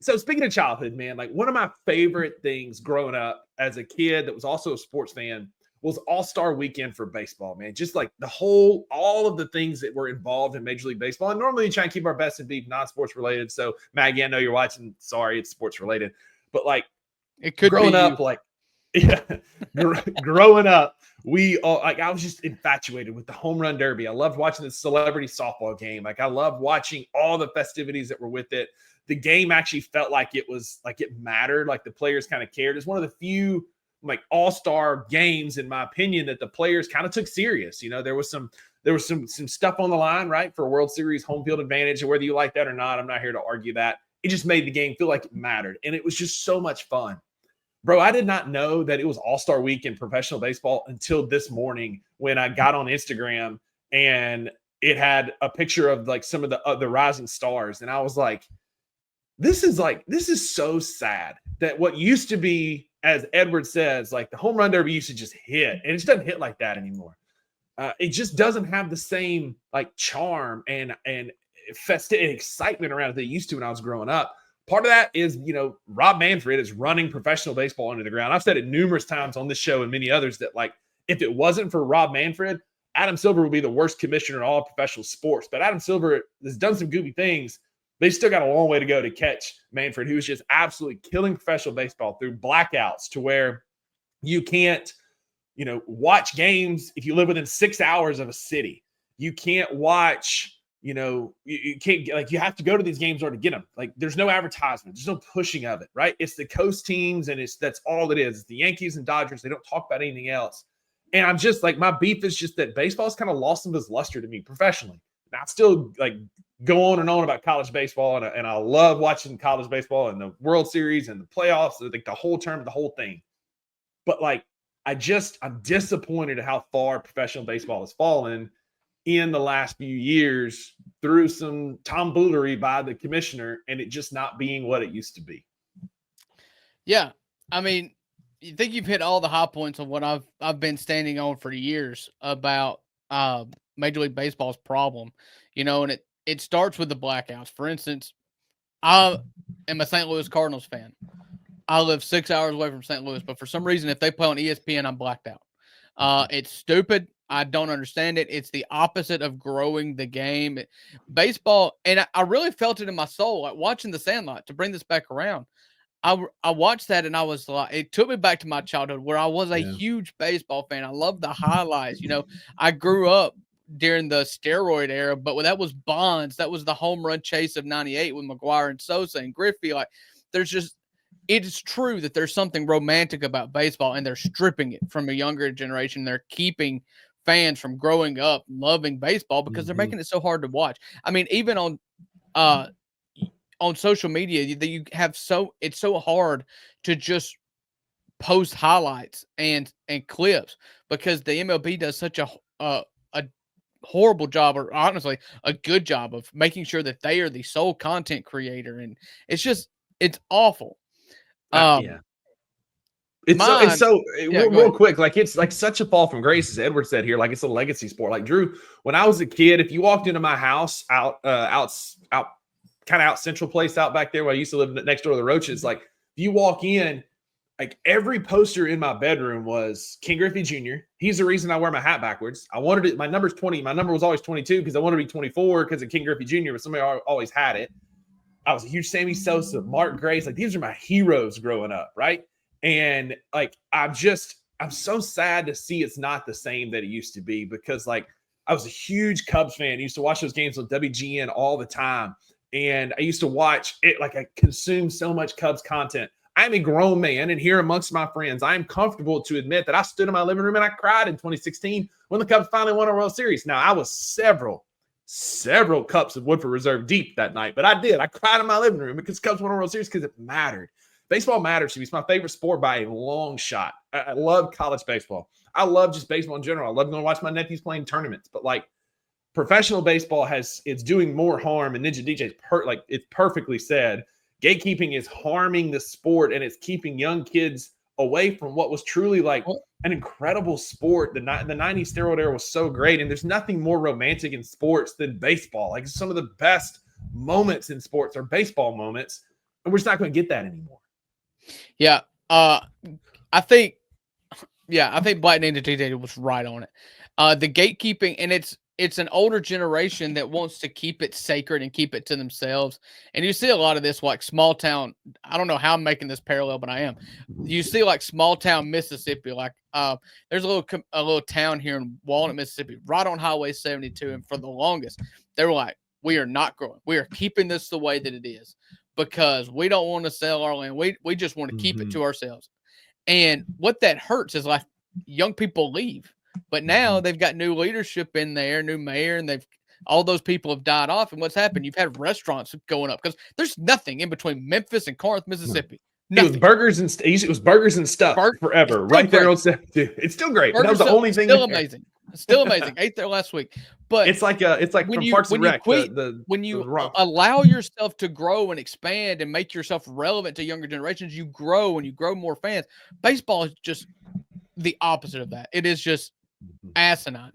So speaking of childhood, man, like one of my favorite things growing up as a kid that was also a sports fan was All-Star Weekend for baseball, man. Just like all of the things that were involved in Major League Baseball. And normally you try and keep our best and be non-sports related. So Maggie, I know you're watching. Sorry, it's sports related. But like It could growing be up, you. like yeah, growing up, we all like I was just infatuated with the home run derby. I loved watching the celebrity softball game. Like I loved watching all the festivities that were with it. The game actually felt like it was like it mattered, like the players kind of cared. It's one of the few like all-star games, in my opinion, that the players kind of took serious. You know, there was some stuff on the line, right, for a World Series home field advantage, and whether you like that or not, I'm not here to argue that. It just made the game feel like it mattered, and it was just so much fun. Bro, I did not know that it was All-Star Week in professional baseball until this morning when I got on Instagram and it had a picture of like some of the rising stars, and I was like, this is so sad that what used to be, as Edward says, like the home run derby used to just hit, and it just doesn't hit like that anymore. It just doesn't have the same like charm and festive excitement around it that it used to when I was growing up. Part of that is, you know, Rob Manfred is running professional baseball into the ground. I've said it numerous times on this show and many others that like if it wasn't for Rob Manfred, Adam Silver would be the worst commissioner in all of professional sports. But Adam Silver has done some goofy things. They've still got a long way to go to catch Manfred, who's just absolutely killing professional baseball through blackouts to where you can't, you know, watch games if you live within 6 hours of a city. You can't watch, you know, you can't like you have to go to these games or to get them. Like there's no advertisement, there's no pushing of it, right? It's the coast teams, and that's all it is. It's the Yankees and Dodgers. They don't talk about anything else. And I'm just like, my beef is just that baseball's kind of lost some of its luster to me professionally. And I still like go on and on about college baseball, and I love watching college baseball and the World Series and the playoffs, like the whole term, the whole thing. But like, I'm disappointed at how far professional baseball has fallen in the last few years through some tomfoolery by the commissioner and it just not being what it used to be. Yeah. I mean, you think you've hit all the high points of what I've been standing on for years about Major League Baseball's problem, you know, and it starts with the blackouts. For instance, I am a St. Louis Cardinals fan. I live 6 hours away from St. Louis, but for some reason, if they play on ESPN, I'm blacked out. It's stupid. I don't understand it. It's the opposite of growing the game. Baseball, and I really felt it in my soul, like watching The Sandlot, to bring this back around. I watched that and I was like, it took me back to my childhood where I was a huge baseball fan. I loved the highlights. You know, I grew up during the steroid era, but that was Bonds. That was the home run chase of 98 with McGuire and Sosa and Griffey. Like, it is true that there's something romantic about baseball, and they're stripping it from a younger generation. They're keeping fans from growing up loving baseball because they're making it so hard to watch. I mean, even on social media that you have it's so hard to just post highlights and clips because the MLB does such a horrible job, or honestly a good job, of making sure that they are the sole content creator, and it's awful. Yeah. Real quick, like it's like such a fall from grace, as Edward said here. Like it's a legacy sport. Like Drew, when I was a kid, if you walked into my house out Central Place out back there where I used to live next door to the Roaches, like if you walk in, like every poster in my bedroom was King Griffey Jr. He's the reason I wear my hat backwards. I wanted it. My number's 20. My number was always 22 because I wanted to be 24 because of King Griffey Jr., but somebody always had it. I was a huge Sammy Sosa, Mark Grace. Like these are my heroes growing up, right? And like I'm so sad to see it's not the same that it used to be, because like I was a huge Cubs fan. I used to watch those games on WGN all the time. And I used to watch it, like I consumed so much Cubs content. I'm a grown man, and here amongst my friends, I am comfortable to admit that I stood in my living room and I cried in 2016 when the Cubs finally won a World Series. Now, I was several cups of Woodford Reserve deep that night, but I did. I cried in my living room because Cubs won a World Series because it mattered. Baseball matters to me. It's my favorite sport by a long shot. I love college baseball. I love just baseball in general. I love going to watch my nephews playing tournaments, but like professional baseball it's doing more harm. And Ninja DJ's it's perfectly said. Gatekeeping is harming the sport, and it's keeping young kids away from what was truly like an incredible sport. The 90s steroid era was so great, and there's nothing more romantic in sports than baseball. Like some of the best moments in sports are baseball moments. And we're just not going to get that anymore. Yeah. I think Black Ninja TJ was right on it. The gatekeeping, and it's an older generation that wants to keep it sacred and keep it to themselves. And you see a lot of this, like small town. I don't know how I'm making this parallel, but I am. You see like small town Mississippi, like there's a little town here in Walnut, Mississippi, right on Highway 72. And for the longest, they were like, we are not growing. We are keeping this the way that it is because we don't want to sell our land. We just want to keep it to ourselves. And what that hurts is like young people leave. But now they've got new leadership in there, new mayor, and all those people have died off. And what's happened? You've had restaurants going up because there's nothing in between Memphis and Corinth, Mississippi. Nothing. It was burgers and it was burgers and stuff forever, right there on 72. It's still great. That was the only thing. Still amazing. Still amazing. Ate there last week, but it's like from Parks and Rec. When you allow yourself to grow and expand and make yourself relevant to younger generations, you grow and you grow more fans. Baseball is just the opposite of that. It is just asinine.